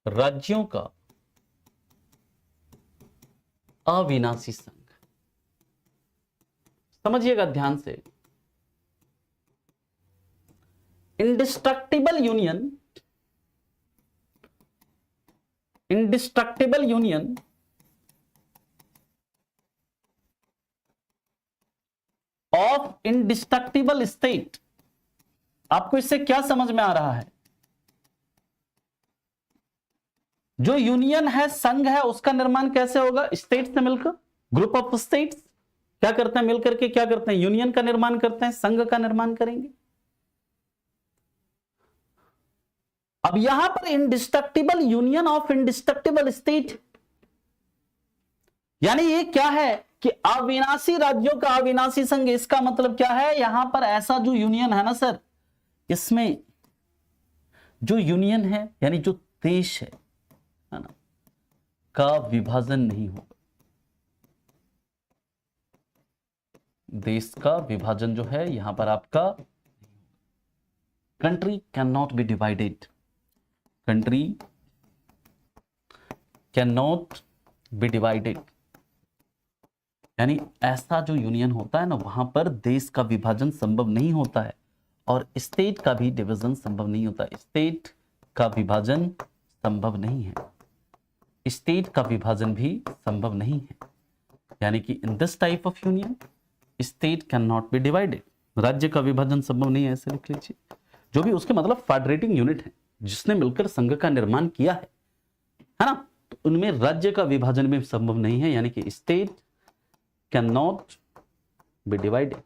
राज्यों का अविनाशी संघ। समझिएगा ध्यान से, indestructible union, indestructible union of indestructible state. आपको इससे क्या समझ में आ रहा है? जो यूनियन है, संघ है, उसका निर्माण कैसे होगा? स्टेट से मिलकर, ग्रुप ऑफ स्टेट्स क्या करते हैं, मिलकर के क्या करते हैं, यूनियन का निर्माण करते हैं, संघ का निर्माण करेंगे। अब यहां पर indestructible union of indestructible state, यानी ये क्या है कि अविनाशी राज्यों का अविनाशी संघ। इसका मतलब क्या है, यहां पर ऐसा जो यूनियन है ना सर, इसमें जो यूनियन है यानी जो देश है ना, का विभाजन नहीं होगा। देश का विभाजन जो है यहां पर आपका, country can not be divided, country can not be divided, यानी ऐसा जो यूनियन होता है ना, वहां पर देश का विभाजन संभव नहीं होता है और स्टेट का भी डिवीजन संभव नहीं होता। स्टेट का विभाजन संभव नहीं है, स्टेट का विभाजन भी संभव नहीं है। यानी कि in this type of union state can not be divided, राज्य का विभाजन संभव नहीं है, ऐसे लिख लीजिए। जो भी उसके मतलब फेडरेटिंग यूनिट है, जिसने मिलकर संघ का निर्माण किया है ना, तो उनमें राज्य का विभाजन भी संभव नहीं है, यानी कि state can not be divided.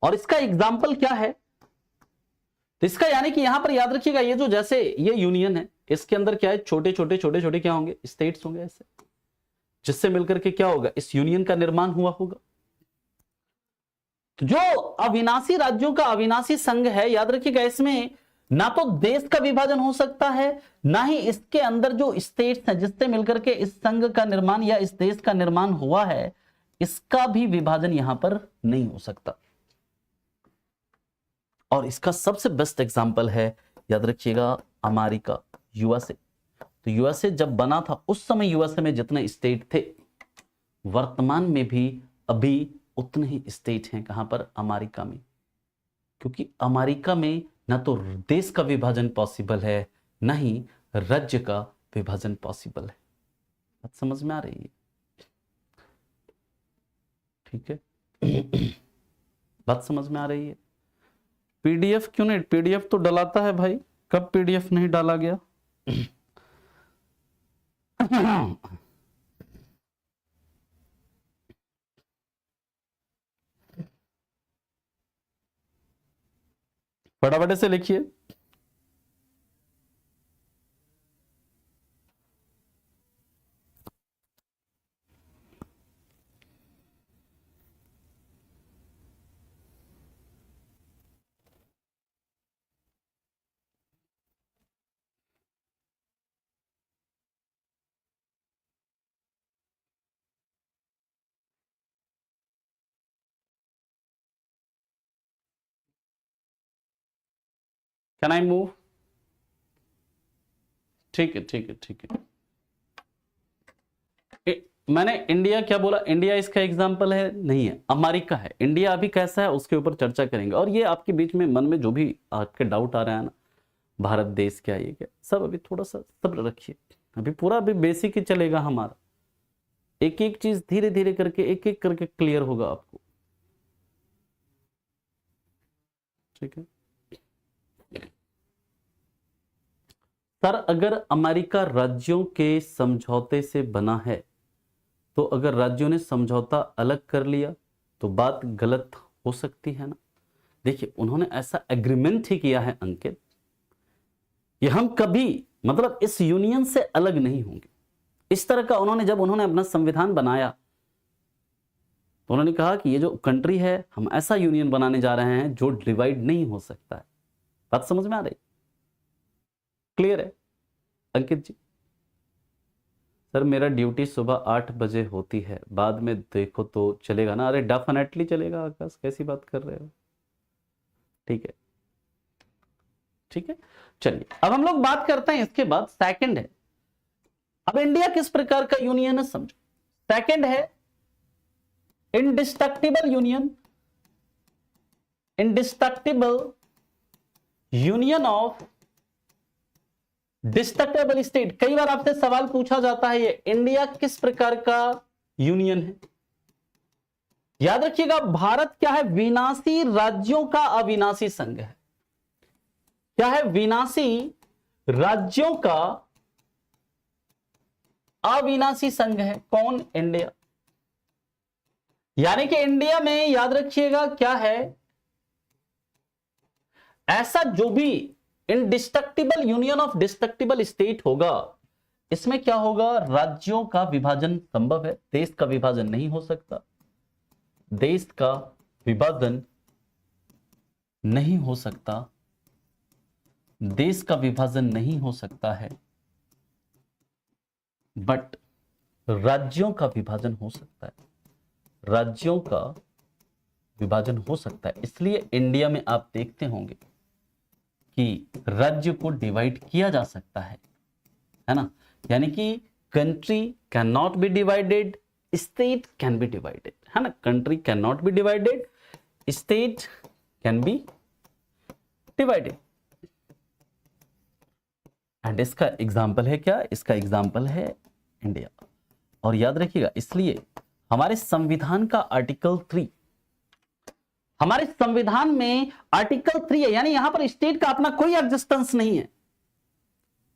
और इसका एग्जाम्पल क्या है, तो इसका यानी कि यहां पर याद रखिएगा, ये जो जैसे ये यूनियन है, इसके अंदर क्या है, छोटे छोटे छोटे छोटे क्या होंगे, स्टेट्स होंगे ऐसे, जिससे मिलकर के क्या होगा, इस यूनियन का निर्माण हुआ होगा। तो जो अविनाशी राज्यों का अविनाशी संघ है, याद रखिएगा, इसमें ना तो देश का विभाजन हो सकता है, ना ही इसके अंदर जो स्टेट्स हैं जिससे मिलकर के इस संघ का निर्माण या इस देश का निर्माण हुआ है, इसका भी विभाजन यहां पर नहीं हो सकता। और इसका सबसे बेस्ट एग्जांपल है, याद रखिएगा, अमेरिका, यूएसए। तो यूएसए जब बना था उस समय यूएसए में जितने स्टेट थे, वर्तमान में भी अभी उतने ही स्टेट हैं। कहां पर, अमेरिका में। क्योंकि अमेरिका में ना तो देश का विभाजन पॉसिबल है, ना ही राज्य का विभाजन पॉसिबल है। बात समझ में आ रही है? ठीक है। बात समझ में आ रही है? पीडीएफ क्यों नहीं, पीडीएफ तो डलाता है भाई, कब पीडीएफ नहीं डाला गया? फटाफट से लिखिए। Can I move? ठीक है ठीक है ठीक है। मैंने इंडिया क्या बोला, इंडिया इसका एग्जाम्पल है नहीं है, अमेरिका है। इंडिया अभी कैसा है उसके ऊपर चर्चा करेंगे। और ये आपके बीच में मन में जो भी आपके डाउट आ रहा है ना, भारत देश क्या, ये क्या, सब अभी थोड़ा सा सब्र रखिए। अभी पूरा अभी बेसिक ही चलेगा हमारा, एक एक चीज धीरे धीरे करके एक एक करके क्लियर होगा आपको। ठीक है सर, अगर अमेरिका राज्यों के समझौते से बना है, तो अगर राज्यों ने समझौता अलग कर लिया तो बात गलत हो सकती है ना। देखिए, उन्होंने ऐसा एग्रीमेंट ही किया है अंकित, कि हम कभी मतलब इस यूनियन से अलग नहीं होंगे। इस तरह का उन्होंने, जब उन्होंने अपना संविधान बनाया तो उन्होंने कहा कि ये जो कंट्री है, हम ऐसा यूनियन बनाने जा रहे हैं जो डिवाइड नहीं हो सकता है। बात समझ में आ रही? क्लियर है अंकित जी? सर मेरा ड्यूटी सुबह 8 बजे होती है, बाद में देखो तो चलेगा ना? अरे डेफिनेटली चलेगा आकाश, कैसी बात कर रहे हो? ठीक है ठीक है, चलिए अब हम लोग बात करते हैं। इसके बाद सेकंड है, अब इंडिया किस प्रकार का यूनियन है समझो। सेकंड है indestructible union, indestructible union of destructible state. कई बार आपसे सवाल पूछा जाता है, ये इंडिया किस प्रकार का यूनियन है। याद रखिएगा, भारत क्या है, विनाशी राज्यों का अविनाशी संघ है। क्या है, विनाशी राज्यों का अविनाशी संघ है। कौन? इंडिया। यानी कि इंडिया में याद रखिएगा क्या है, ऐसा जो भी indestructible union of destructible state होगा, इसमें क्या होगा, राज्यों का विभाजन संभव है, देश का विभाजन नहीं हो सकता। देश का विभाजन नहीं हो सकता, देश का विभाजन नहीं हो सकता है, बट राज्यों का विभाजन हो सकता है। राज्यों का विभाजन हो सकता है। इसलिए इंडिया में आप देखते होंगे कि राज्य को डिवाइड किया जा सकता है ना। यानी कि country can not be divided, state can be divided, है ना। Country can not be divided, state can be divided. And इसका एग्जाम्पल है क्या, इसका एग्जाम्पल है इंडिया। और याद रखिएगा, इसलिए हमारे संविधान का आर्टिकल 3, हमारे संविधान में आर्टिकल 3 है, यानी यहां पर स्टेट का अपना कोई एग्जिस्टेंस नहीं है।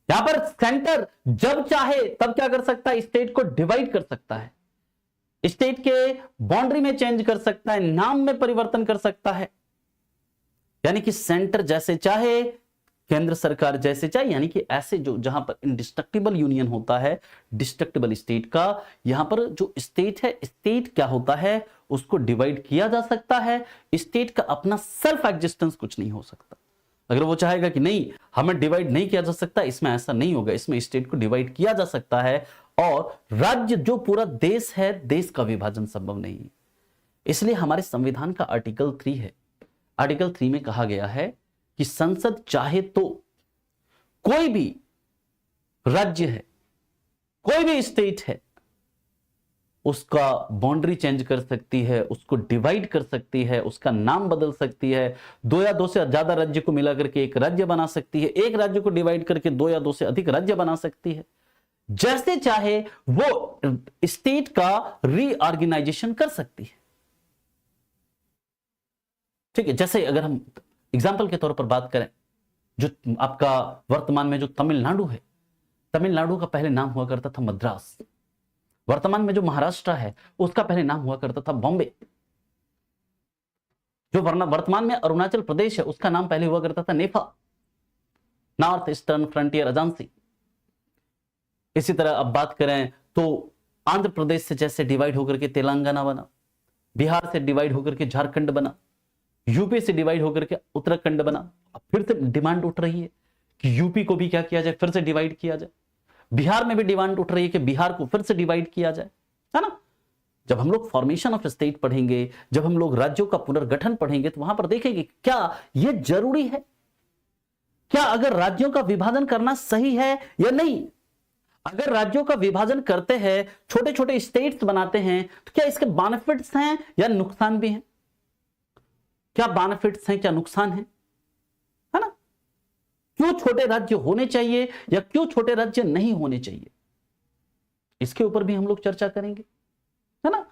यहां पर सेंटर जब चाहे तब क्या कर सकता है, स्टेट को डिवाइड कर सकता है, स्टेट के बाउंड्री में चेंज कर सकता है, नाम में परिवर्तन कर सकता है। यानी कि सेंटर जैसे चाहे केंद्र सरकार जैसे चाहे, यानी कि ऐसे जो जहां पर इंडिस्ट्रक्टिबल यूनियन होता है, डिस्ट्रक्टिबल स्टेट का, यहां पर जो स्टेट है, स्टेट क्या होता है, उसको डिवाइड किया जा सकता है। स्टेट का अपना सेल्फ एग्जिस्टेंस कुछ नहीं हो सकता। अगर वो चाहेगा कि नहीं हमें डिवाइड नहीं किया जा सकता, इसमें ऐसा नहीं होगा, इसमें स्टेट को डिवाइड किया जा सकता है। और राज्य जो पूरा देश है, देश का विभाजन संभव नहीं है। इसलिए हमारे संविधान का आर्टिकल 3 है। आर्टिकल 3 में कहा गया है कि संसद चाहे तो कोई भी राज्य है, कोई भी स्टेट है, उसका बाउंड्री चेंज कर सकती है, उसको डिवाइड कर सकती है, उसका नाम बदल सकती है, दो या दो से ज्यादा राज्य को मिलाकर के एक राज्य बना सकती है, एक राज्य को डिवाइड करके दो या दो से अधिक राज्य बना सकती है। जैसे चाहे वो स्टेट का रीऑर्गेनाइजेशन कर सकती है। ठीक है, जैसे अगर हम एग्जाम्पल के तौर पर बात करें, जो आपका वर्तमान में जो तमिलनाडु है, तमिलनाडु का पहले नाम हुआ करता था मद्रास। वर्तमान में जो महाराष्ट्र है, उसका पहले नाम हुआ करता था बॉम्बे। जो वर्तमान में अरुणाचल प्रदेश है, उसका नाम पहले हुआ करता था नेफा, नॉर्थ ईस्टर्न फ्रंटियर एजेंसी। इसी तरह अब बात करें तो आंध्र प्रदेश से जैसे डिवाइड होकर के तेलंगाना बना, बिहार से डिवाइड होकर के झारखंड बना, यूपी से डिवाइड होकर के उत्तराखंड बना। अब फिर से डिमांड उठ रही है कि यूपी को भी क्या किया जाए, फिर से डिवाइड किया जाए। बिहार में भी डिमांड उठ रही है कि बिहार को फिर से डिवाइड किया जाए, है ना। जब हम लोग फॉर्मेशन ऑफ स्टेट पढ़ेंगे, जब हम लोग राज्यों का पुनर्गठन पढ़ेंगे, तो वहां पर देखेंगे क्या यह जरूरी है, क्या अगर राज्यों का विभाजन करना सही है या नहीं। अगर राज्यों का विभाजन करते हैं, छोटे छोटे स्टेट्स बनाते हैं, तो क्या इसके बेनिफिट्स हैं या नुकसान भी हैं, क्या बेनिफिट्स हैं क्या नुकसान है ना। क्यों छोटे राज्य होने चाहिए या क्यों छोटे राज्य नहीं होने चाहिए, इसके ऊपर भी हम लोग चर्चा करेंगे, है ना।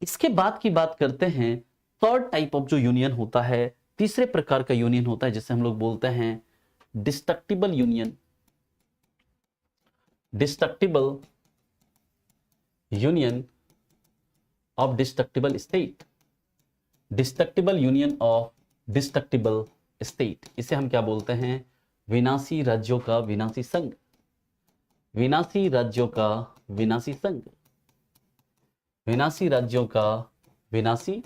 इसके बाद की बात करते हैं, थर्ड टाइप ऑफ जो यूनियन होता है, तीसरे प्रकार का यूनियन होता है, जिसे हम लोग बोलते हैं destructible union. Destructible union of destructible state, destructible union of destructible state, इसे हम क्या बोलते हैं, विनाशी राज्यों का विनाशी संघ, विनाशी राज्यों का विनाशी संघ, विनाशी राज्यों का विनाशी,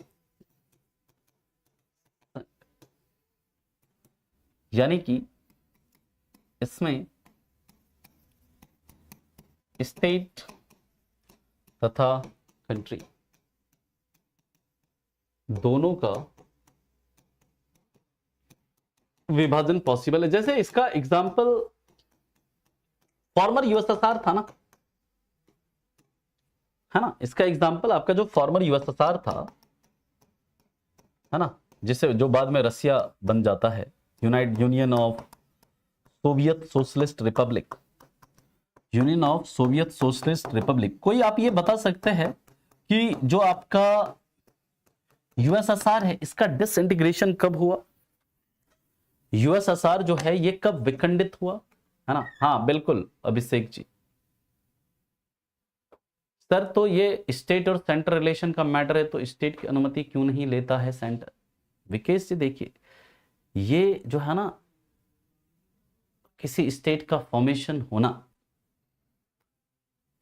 यानी कि इसमें स्टेट तथा कंट्री दोनों का विभाजन पॉसिबल है। जैसे इसका एग्जांपल फॉर्मर यूएसएसआर था ना, है ना। इसका एग्जांपल आपका जो फॉर्मर यूएसएसआर था, है ना, जिसे जो बाद में रसिया बन जाता है, union of Soviet socialist Republic, union of Soviet socialist Republic. कोई आप ये बता सकते हैं कि जो आपका यूएसएसआर है, इसका डिसइंटीग्रेशन कब हुआ, यूएसएसआर जो है ये कब विखंडित हुआ, है ना। हाँ बिल्कुल अभिषेक जी, सर तो ये स्टेट और सेंटर रिलेशन का मैटर है, तो स्टेट की अनुमति क्यों नहीं लेता है सेंटर। विकेश जी देखिए, ये जो है ना, किसी स्टेट का फॉर्मेशन होना,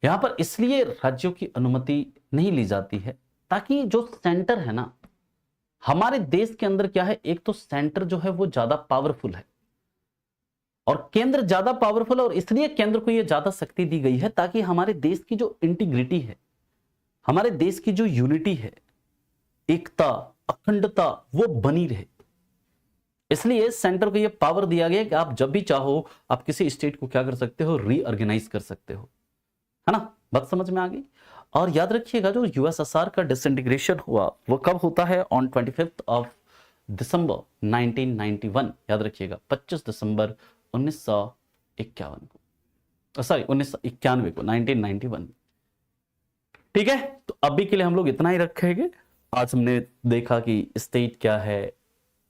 यहां पर इसलिए राज्यों की अनुमति नहीं ली जाती है, ताकि जो सेंटर है ना, हमारे देश के अंदर क्या है, एक तो सेंटर जो है वो ज्यादा पावरफुल है और केंद्र ज्यादा पावरफुल है, और इसलिए केंद्र को ये ज्यादा शक्ति दी गई है ताकि हमारे देश की जो इंटीग्रिटी है, हमारे देश की जो यूनिटी है, एकता अखंडता, वो बनी रहे। इसलिए सेंटर को ये पावर दिया गया कि आप जब भी चाहो आप किसी स्टेट को क्या कर सकते हो, रीऑर्गेनाइज कर सकते हो, है ना। बात समझ में आ गई। और याद रखिएगा, जो यूएसएसआर का डिसइंटीग्रेशन हुआ वो कब होता है, ऑन 25 ऑफ दिसंबर 1991। याद रखिएगा 25 दिसंबर 1951 को, सॉरी 1991 को, 1991। ठीक है, तो अभी के लिए हम लोग इतना ही रखेंगे। आज हमने देखा कि स्टेट क्या है,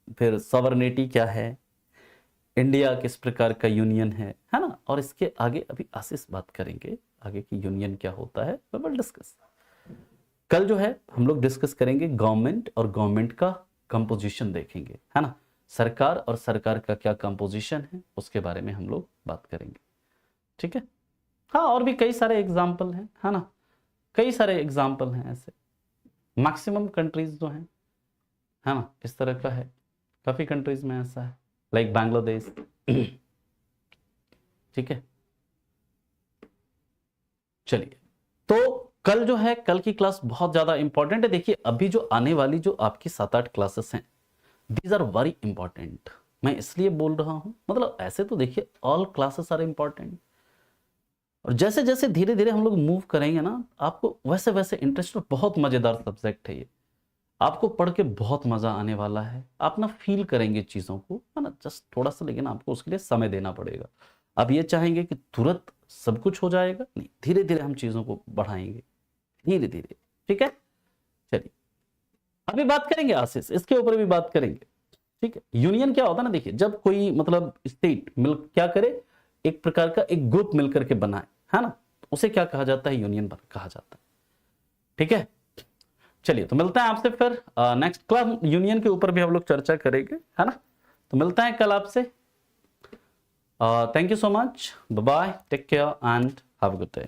फिर सॉवरेनिटी क्या है, इंडिया किस प्रकार का यूनियन है ना। और इसके आगे अभी आशीष बात करेंगे, आगे की यूनियन क्या होता है वी विल डिस्कस। कल जो है हम लोग डिस्कस करेंगे गवर्नमेंट, और गवर्नमेंट का कंपोजिशन देखेंगे, है ना। सरकार और सरकार का क्या कंपोजिशन है उसके बारे में हम लोग बात करेंगे। ठीक है, हाँ, और भी कई सारे एग्जाम्पल हैं, है ना, कई सारे एग्जाम्पल हैं ऐसे। मैक्सिमम कंट्रीज जो हैं, है ना, इस तरह का है, काफी कंट्रीज में ऐसा है, लाइक बांग्लादेश। ठीक है, चलिए, तो कल जो है, कल की क्लास बहुत ज्यादा इंपॉर्टेंट है। देखिए अभी जो आने वाली जो आपकी 7-8 क्लासेस हैं, दीज आर वेरी इंपॉर्टेंट। मैं इसलिए बोल रहा हूं, मतलब ऐसे तो देखिए ऑल क्लासेस आर इंपॉर्टेंट, और जैसे जैसे धीरे धीरे हम लोग मूव करेंगे ना, आपको वैसे वैसे इंटरेस्ट, और बहुत मजेदार सब्जेक्ट है ये, आपको पढ़ के बहुत मजा आने वाला है। आप ना फील करेंगे चीजों को, है ना, जस्ट थोड़ा सा, लेकिन आपको उसके लिए समय देना पड़ेगा। आप ये चाहेंगे कि तुरंत सब कुछ हो जाएगा, नहीं, धीरे धीरे हम चीजों को बढ़ाएंगे, धीरे धीरे। ठीक है, चलिए अभी बात करेंगे आशीष, इसके ऊपर भी बात करेंगे। ठीक है, यूनियन क्या होता है ना, देखिए जब कोई मतलब स्टेट मिल क्या करे, एक प्रकार का एक ग्रुप मिलकर के बनाए, है ना, उसे क्या कहा जाता है, यूनियन कहा जाता है। ठीक है, चलिए तो मिलते हैं आपसे फिर नेक्स्ट क्लास, यूनियन के ऊपर भी हम लोग चर्चा करेंगे, है ना। तो मिलते हैं कल आपसे। Thank you so much, bye bye, take care and have a good day.